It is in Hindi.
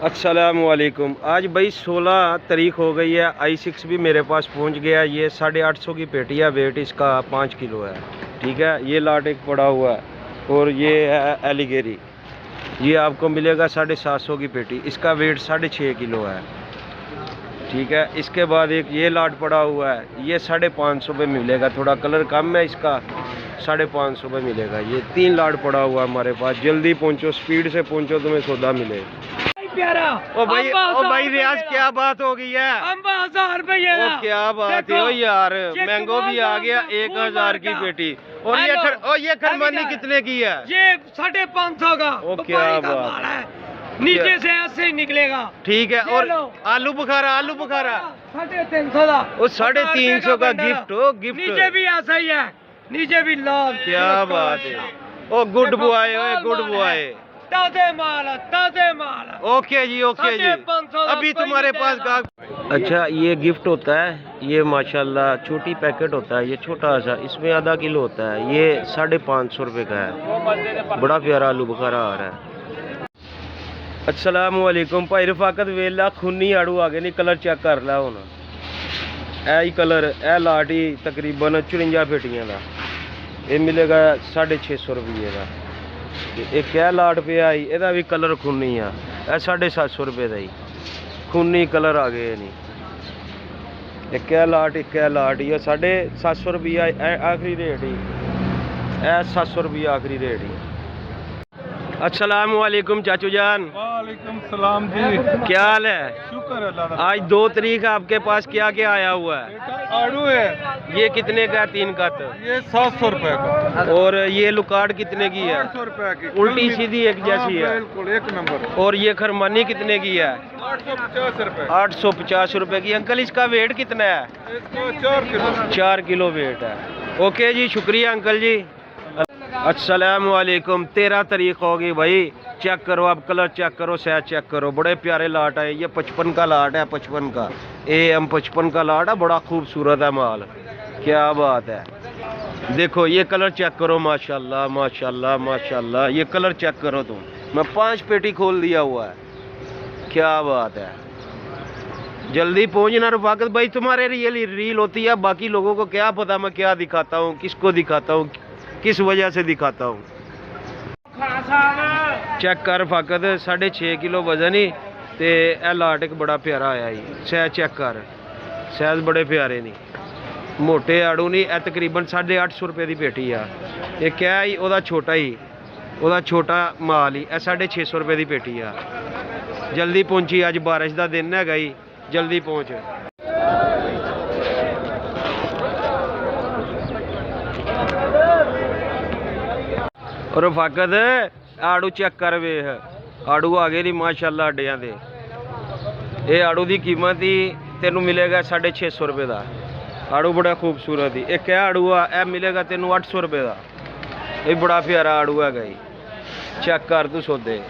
अस्सलामुअलैकुम। आज भाई 16 तारीख हो गई है। i6 भी मेरे पास पहुंच गया। ये 850 की पेटी है, वेट इसका 5 किलो है। ठीक है, ये लाट एक पड़ा हुआ है और ये है एलिगेरी। ये आपको मिलेगा 750 की पेटी, इसका वेट 6.5 किलो है। ठीक है, इसके बाद एक ये लाट पड़ा हुआ है, ये 550 पे मिलेगा, थोड़ा कलर कम है इसका, 550 पे मिलेगा। ये 3 लाट पड़ा हुआ है हमारे पास। जल्दी पहुंचो, स्पीड से पहुंचो, तुम्हें सौदा मिले। ओ भाई रियाज, क्या बात हो गई है? 1000 ओ क्या बात है? ओ यार मैंगो भी आ गया, 1000 की पेटी। और ये खरमानी कितने की है? ये 550 का। ओ क्या बात है, नीचे से ऐसे ही निकलेगा। ठीक है। और आलू बुखारा 350 का। वो 350 का गिफ्ट हो, गिफ्ट। नीचे भी ऐसा ही है, नीचे भी लाल। क्या बात है? ओ गुड बॉय, गुड बॉय। ताजे माल। ओके जी, ओके जी। अभी तुम्हारे पास अच्छा, ये गिफ्ट होता है, ये माशाल्लाह छोटी पैकेट होता है, ये छोटा सा, इसमें आधा किलो होता है। ये 550 रुपये का है। बड़ा प्यारा आलू बुखारा आ रहा है। अस्सलामुअलैकुम भाई रफाकत वेला खूनी आड़ू आ गए नहीं, कलर चेक कर ला होना। ए कलर ए लाट ही तकरीबन 54 पेटियां का, ये मिलेगा 650 रुपये का। एक क्या लाट पे आई, ਇਹਦਾ भी कलर खूनी आ, 750 रुपये का ही खूनी कलर आ गए नहीं। एक क्या लाट ये 750 रुपया आखिरी रेट ही, 700 रुपया आखिरी रेट ही। अस्सलामुअलैकुम चाचू जान। वालेकुम सलाम जी। क्या हाल है? शुक्र अल्लाह। आज 2 तारीख आपके पास क्या क्या आया हुआ है? आड़ू है, ये कितने का है? 3 का तो ये 700 रुपए का। और ये लुकाट कितने की है? 800 रुपए की, उल्टी सीधी एक जैसी है, बिल्कुल एक नंबर। और ये खरमानी कितने की है? 850 रुपए। 850 रुपए की। अंकल इसका वेट कितना है? इसका 4 किलो। 4 किलो वेट है। ओके जी, शुक्रिया अंकल जी। अस्सलामुअलैकुम। 13 तारीख होगी भाई। चेक करो, आप कलर चेक करो, साइज चेक करो, बड़े प्यारे लाट है। ये 55 का लाट है, 55 का AM 55 का लाट है, बड़ा खूबसूरत है माल। क्या बात है, देखो ये कलर चेक करो, माशाल्लाह माशाल्लाह माशाल्लाह। ये कलर चेक करो तुम, मैं 5 पेटी खोल दिया हुआ है। क्या बात है, जल्दी पहुंचना रफाकत भाई, तुम्हारे रील होती है, बाकी लोगों को क्या पता मैं क्या दिखाता हूँ, किसको दिखाता हूँ, किस वजह से दिखाता हूँ। चेक कर रफाकत, 6.5 किलो वजन ही ते ए लाट एक बड़ा प्यारा आया ही। साइज चेक कर, साइज बड़े प्यारे नहीं, मोटे आड़ू नहीं। ए तकरीबन 850 रुपये की पेटी आ। ये क्या ही ओदा छोटा ही, ओदा छोटा माल ही, 650 रुपये की पेटी आ। जल्दी पहुंची, अज बारिश का दिन है गई, जल्दी पहुंच। और रफाकत आड़ू चेक कर, वेख आड़ू आ गए नहीं माशाल्लाह अड्डियां दे। ये आड़ू की कीमत ही तेनू मिलेगा 650 रुपये का। आड़ू बड़ा खूबसूरत ही। एक आड़ू आ मिलेगा तेनू 800 रुपये का। ये बड़ा प्यारा आड़ू है गई, चेक कर तू सौदे।